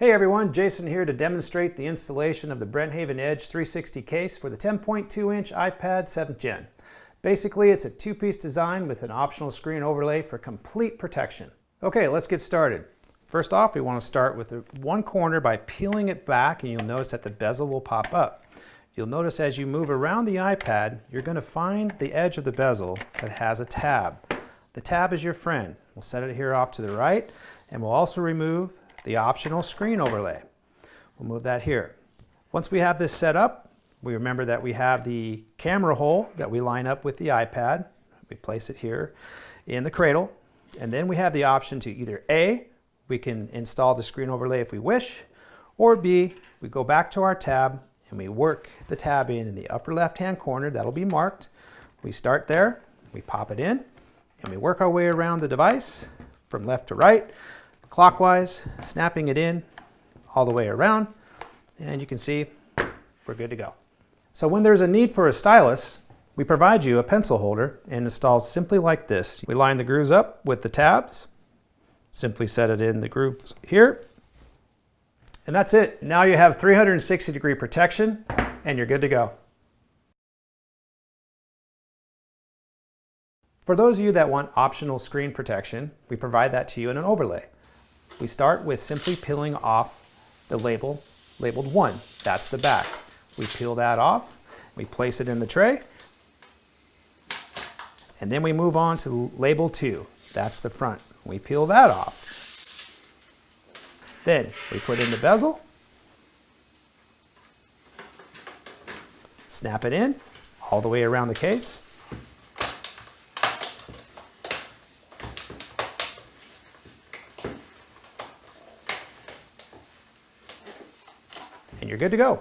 Hey everyone, Jason here to demonstrate the installation of the Brenthaven Edge 360 case for the 10.2-inch iPad 7th Gen. Basically, it's a two-piece design with an optional screen overlay for complete protection. Okay, let's get started. First off, we want to start with one corner by peeling it back, and you'll notice that the bezel will pop up. You'll notice as you move around the iPad, you're going to find the edge of the bezel that has a tab. The tab is your friend. We'll set it here off to the right, and we'll also remove the optional screen overlay. We'll move that here. Once we have this set up, we remember that we have the camera hole that we line up with the iPad. We place it here in the cradle, and then we have the option to either A, we can install the screen overlay if we wish, or B, we go back to our tab and we work the tab in the upper left-hand corner. That'll be marked. We start there, we pop it in, and we work our way around the device from left to right, clockwise, snapping it in all the way around, and you can see we're good to go. So when there's a need for a stylus, we provide you a pencil holder and installs simply like this. We line the grooves up with the tabs, simply set it in the grooves here, and that's it. Now you have 360-degree protection and you're good to go. For those of you that want optional screen protection, we provide that to you in an overlay. We start with simply peeling off the label labeled 1. That's the back. We peel that off, we place it in the tray, and then we move on to label 2. That's the front. We peel that off. Then we put in the bezel, snap it in all the way around the case, and you're good to go.